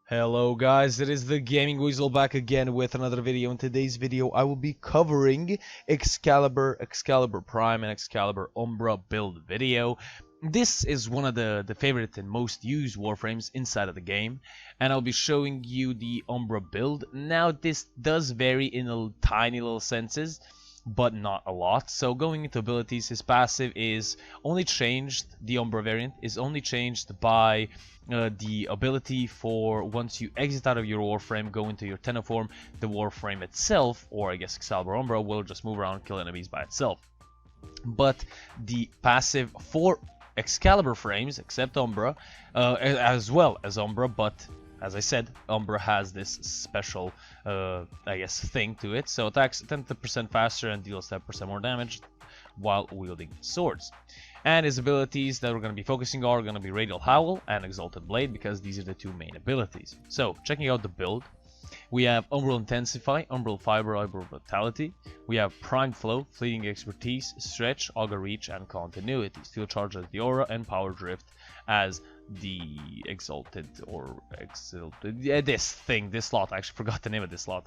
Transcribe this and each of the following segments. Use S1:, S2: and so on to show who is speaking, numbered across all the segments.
S1: Hello guys, it is the Gaming Weasel back again with another video. In today's video I will be covering Excalibur Prime and Excalibur Umbra build video. This is one of the favorite and most used Warframes inside of the game, and I'll be showing you the Umbra build. Now this does vary in tiny little senses, but not a lot. So going into abilities, his passive is only changed, the Umbra variant is only changed by the ability for once you exit out of your Warframe, go into your Tenno form, the Warframe itself, or I guess Excalibur Umbra, will just move around and kill enemies by itself. But the passive for Excalibur frames, except Umbra, as well as Umbra, but as I said, Umbra has this special, I guess, thing to it. So attacks 10% faster and deals 10% more damage while wielding swords. And his abilities that we're going to be focusing on are going to be Radial Howl and Exalted Blade, because these are the two main abilities. So, checking out the build, we have Umbral Intensify, Umbral Fiber, Umbral Vitality. We have Prime Flow, Fleeting Expertise, Stretch, Augur Reach, and Continuity. Steel Charge as the Aura, and Power Drift as the Exalted, yeah, this slot. I actually forgot the name of this slot.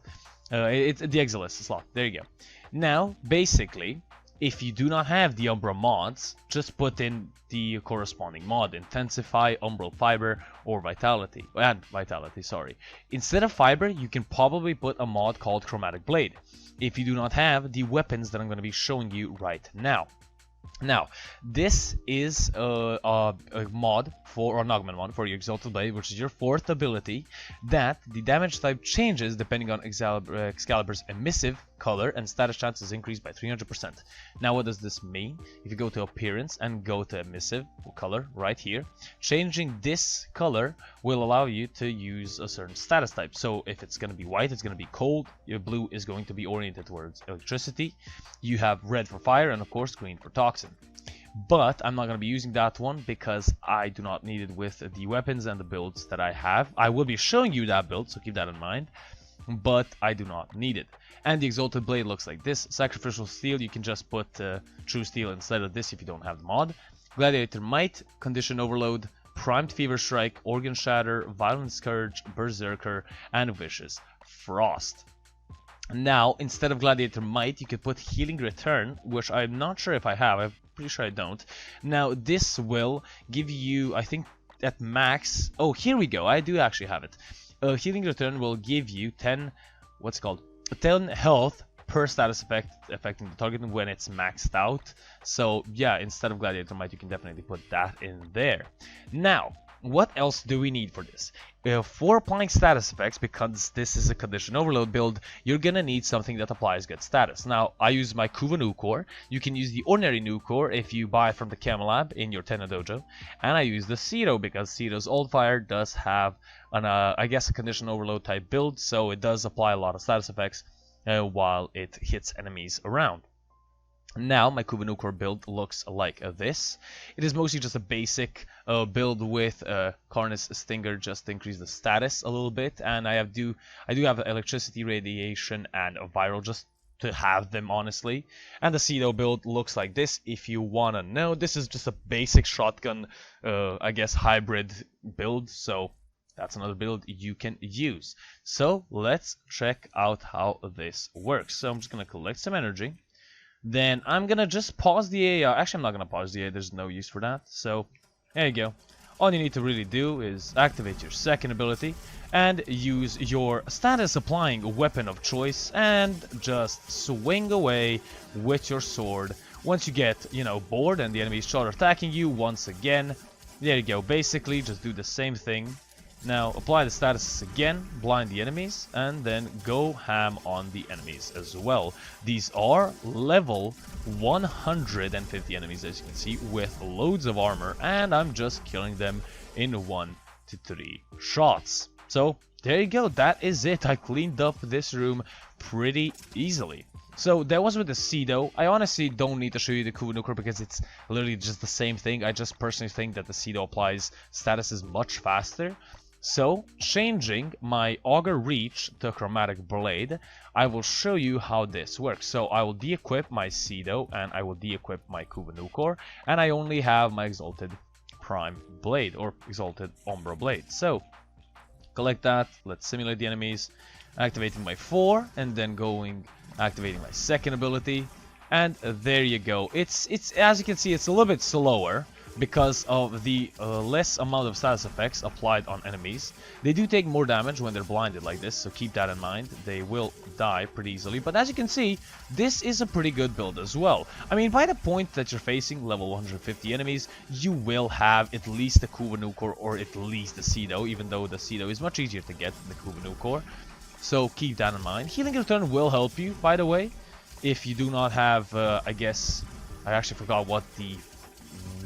S1: It's the Exilis slot. There you go. Now, basically, if you do not have the Umbra mods, just put in the corresponding mod, Intensify, Umbral Fiber, or Vitality. Sorry. Instead of Fiber, you can probably put a mod called Chromatic Blade, if you do not have the weapons that I'm going to be showing you right now. Now, this is a mod for, or an augment mod for your Exalted Blade, which is your 4th ability, that the damage type changes depending on Excalibur's emissive color, and status chance is increased by 300%. Now, what does this mean? If you go to Appearance and go to Emissive color right here, changing this color will allow you to use a certain status type. So if it's going to be white, it's going to be cold. Your blue is going to be oriented towards electricity. You have red for fire, and of course green for toxin. But I'm not going to be using that one because I do not need it with the weapons and the builds that I have. I will be showing you that build, so keep that in mind, but I do not need it. And the Exalted Blade looks like this. Sacrificial Steel, you can just put True Steel instead of this if you don't have the mod. Gladiator Might, Condition Overload, Primed Fever Strike, Organ Shatter, Violent Scourge, Berserker, and Vicious Frost. Now, instead of Gladiator Might, you could put Healing Return, which I'm not sure if I have. I'm pretty sure I don't. Now, this will give you, I think, at max... Oh, here we go. I do actually have it. Healing Return will give you 10 health per status effect affecting the target when it's maxed out. So yeah, instead of Gladiator Might, you can definitely put that in there. Now, what else do we need for this? For applying status effects, because this is a condition overload build, you're gonna need something that applies good status. Now, I use my Kuva Nuke Core. You can use the ordinary Nuke Core if you buy from the Chem Lab in your Tenno Dojo. And I use the Cedo because Cedo's Old Fire does have an, I guess, a condition overload type build, so it does apply a lot of status effects while it hits enemies around. Now, my Kuva Nuke Core build looks like this. It is mostly just a basic build with Karnus Stinger just to increase the status a little bit, and I do have electricity, radiation, and a viral just to have them, honestly. And the Cedo build looks like this. If you wanna know, this is just a basic shotgun, I guess, hybrid build. So that's another build you can use. So let's check out how this works. So I'm just gonna collect some energy. Then I'm gonna just pause the AI. Actually, I'm not gonna pause the AI. There's no use for that. So there you go. All you need to really do is activate your 2nd ability and use your status applying weapon of choice and just swing away with your sword. Once you get, bored and the enemies start attacking you once again, there you go. Basically, just do the same thing. Now, apply the status again, blind the enemies, and then go ham on the enemies as well. These are level 150 enemies, as you can see, with loads of armor, and I'm just killing them in 1 to 3 shots. So, there you go, that is it. I cleaned up this room pretty easily. So that was with the Cedo. I honestly don't need to show you the Kuva Nuke Core because it's literally just the same thing. I just personally think that the Cedo applies statuses much faster. So, changing my auger reach to chromatic blade, I will show you how this works. So I will de-equip my Cedo and I will de-equip my Kubanukor, and I only have my exalted prime blade or exalted Umbra blade. So collect that, let's simulate the enemies, activating my 4 and then activating my second ability, and there you go. It's as you can see, it's a little bit slower because of the less amount of status effects applied on enemies. They do take more damage when they're blinded like this, so keep that in mind. They will die pretty easily, but as you can see, this is a pretty good build as well. I mean, by the point that you're facing level 150 enemies, you will have at least the Kubanukor or at least the Cedo, even though the Cedo is much easier to get than the Kubanukor. So keep that in mind. Healing Return will help you, by the way, if you do not have, I guess, I actually forgot what the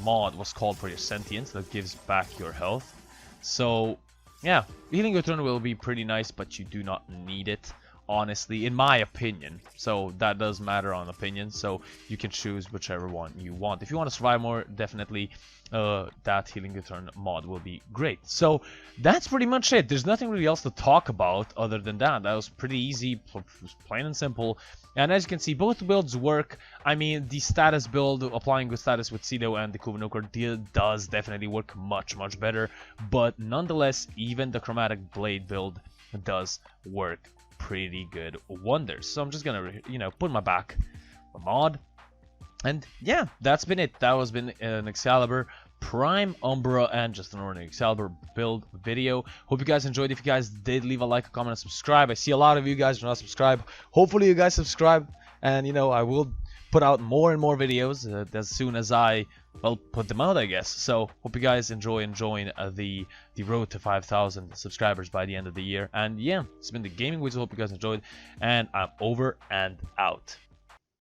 S1: mod was called for your sentience that gives back your health. So yeah, healing return will be pretty nice, but you do not need it, honestly, in my opinion. So that does matter on opinion, so you can choose whichever one you want. If you want to survive more, definitely that healing return mod will be great. So that's pretty much it. There's nothing really else to talk about other than that. That was pretty easy, plain and simple. And as you can see, both builds work. I mean, the status build, applying good status with Cedo and the Kubanukor does definitely work much better. But nonetheless, even the chromatic blade build does work pretty good wonders. So I'm just gonna, put my mod. And yeah, that's been it. That has been an Excalibur Prime, Umbra, and just an ordinary Excalibur build video. Hope you guys enjoyed. If you guys did, leave a like, a comment, and subscribe. I see a lot of you guys do not subscribe. Hopefully you guys subscribe, and I will put out more and more videos as soon as I put them out, I guess. So hope you guys enjoy and join the road to 5,000 subscribers by the end of the year. And yeah, it's been the Gaming Weasel. Hope you guys enjoyed, and I'm over and out.